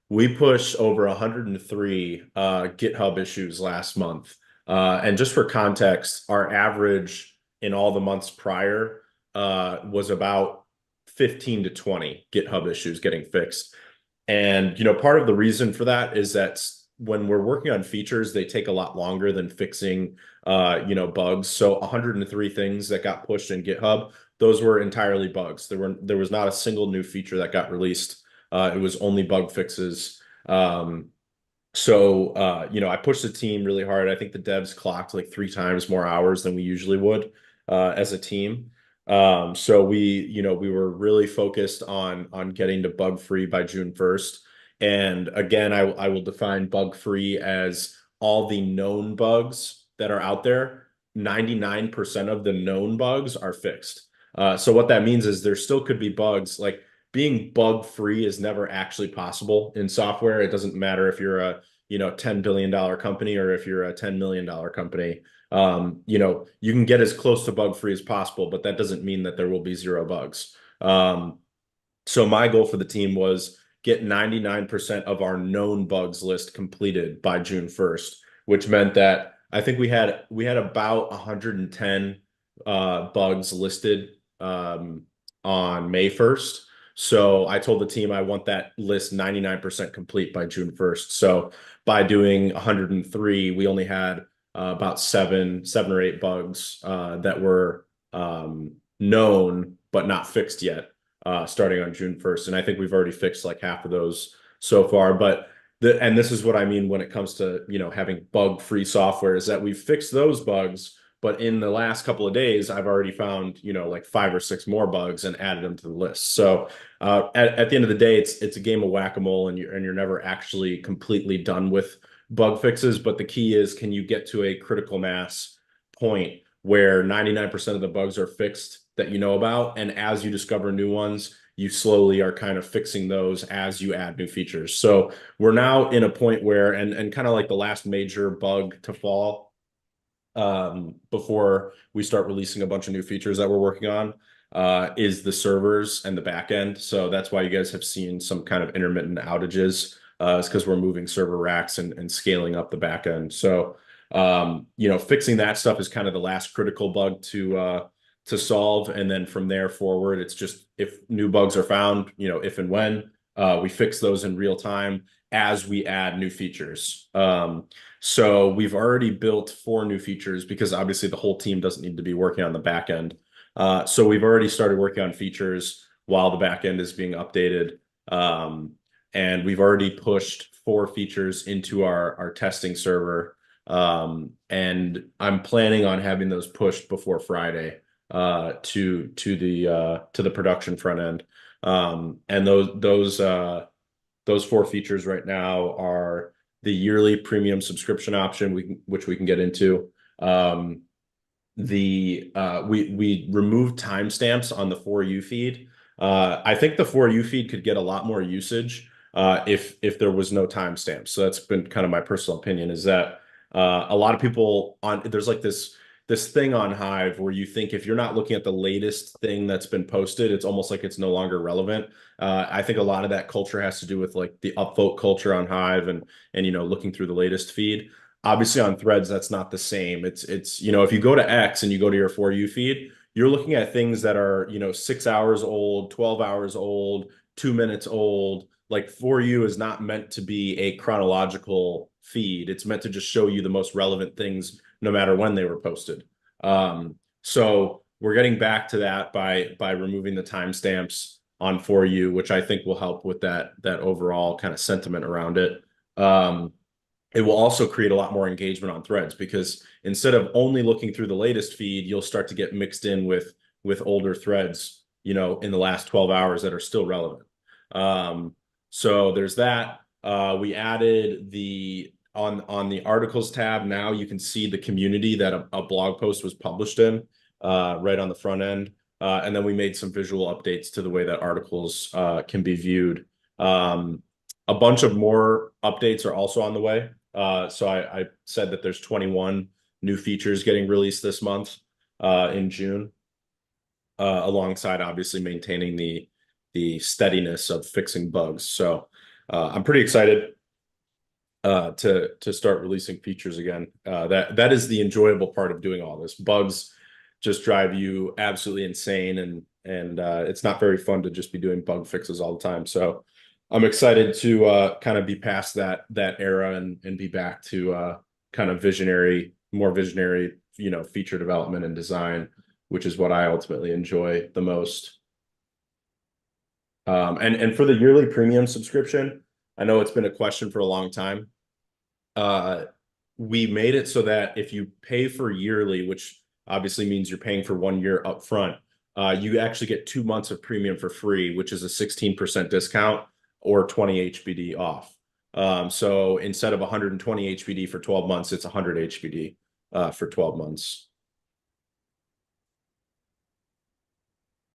We pushed over 103 GitHub issues last month. And just for context, our average in all the months prior was about 15 to 20 GitHub issues getting fixed. And part of the reason for that is that when we're working on features, they take a lot longer than fixing bugs. So 103 things that got pushed in GitHub, those were entirely bugs. There was not a single new feature that got released. It was only bug fixes. I pushed the team really hard. I think the devs clocked like 3 times more hours than we usually would as a team. So we were really focused on getting to bug free by June 1st. And again, I will define bug free as all the known bugs that are out there. 99% of the known bugs are fixed. So what that means is there still could be bugs. Like being bug free is never actually possible in software. It doesn't matter if you're a $10 billion company or if you're a $10 million company. You can get as close to bug free as possible, but that doesn't mean that there will be zero bugs. So my goal for the team was get 99% of our known bugs list completed by June 1st, which meant that I think we had about 110 bugs listed on May 1st. So I told the team I want that list 99% complete by June 1st. So by doing 103, we only had about seven or eight bugs that were known but not fixed yet, starting on June 1st. And I think we've already fixed like half of those so far. And this is what I mean when it comes to, having bug-free software, is that we've fixed those bugs, but in the last couple of days, I've already found, like 5 or 6 more bugs and added them to the list. So at the end of the day, it's a game of whack-a-mole, and you're never actually completely done with bug fixes. But the key is, can you get to a critical mass point where 99% of the bugs are fixed that you know about, and as you discover new ones, you slowly are kind of fixing those as you add new features. So we're now in a point where, and kind of like the last major bug to fall before we start releasing a bunch of new features that we're working on, is the servers and the back end. So that's why you guys have seen some kind of intermittent outages. It's because we're moving server racks and scaling up the back end. So fixing that stuff is kind of the last critical bug to solve. And then from there forward, it's just if new bugs are found, if and when we fix those in real time as we add new features. So we've already built 4 new features because obviously the whole team doesn't need to be working on the back end. So we've already started working on features while the back end is being updated. And we've already pushed 4 features into our testing server. And I'm planning on having those pushed before Friday to the production front end. And those 4 features right now are the yearly premium subscription option, which we can get into. We removed timestamps on the For You feed. I think the For You feed could get a lot more usage if there was no timestamps. So that's been kind of my personal opinion, is that a lot of people there's like this thing on Hive where you think if you're not looking at the latest thing that's been posted, it's almost like it's no longer relevant. I think a lot of that culture has to do with like the upvote culture on Hive and looking through the latest feed. Obviously on Threads, that's not the same. It's if you go to X and you go to your For You feed, you're looking at things that are 6 hours old, 12 hours old, 2 minutes old. Like For You is not meant to be a chronological feed. It's meant to just show you the most relevant things no matter when they were posted. So we're getting back to that by removing the timestamps on For You, which I think will help with that overall kind of sentiment around it. It will also create a lot more engagement on Threads, because instead of only looking through the latest feed, you'll start to get mixed in with older threads, in the last 12 hours that are still relevant. So there's that. We added on the articles tab. Now you can see the community that a blog post was published in, right on the front end. And then we made some visual updates to the way that articles can be viewed. A bunch of more updates are also on the way. So I said that there's 21 new features getting released this month in June, alongside obviously maintaining the steadiness of fixing bugs. So I'm pretty excited to start releasing features again. That is the enjoyable part of doing all this. Bugs just drive you absolutely insane, and it's not very fun to just be doing bug fixes all the time. So I'm excited to kind of be past that era and be back to kind of more visionary, feature development and design, which is what I ultimately enjoy the most. And for the yearly premium subscription, I know it's been a question for a long time. Uh, we made it so that if you pay for yearly, which obviously means you're paying for 1 year up front, you actually get 2 months of premium for free, which is a 16% discount or 20 HBD off. So instead of 120 HBD for 12 months, it's 100 HBD for 12 months.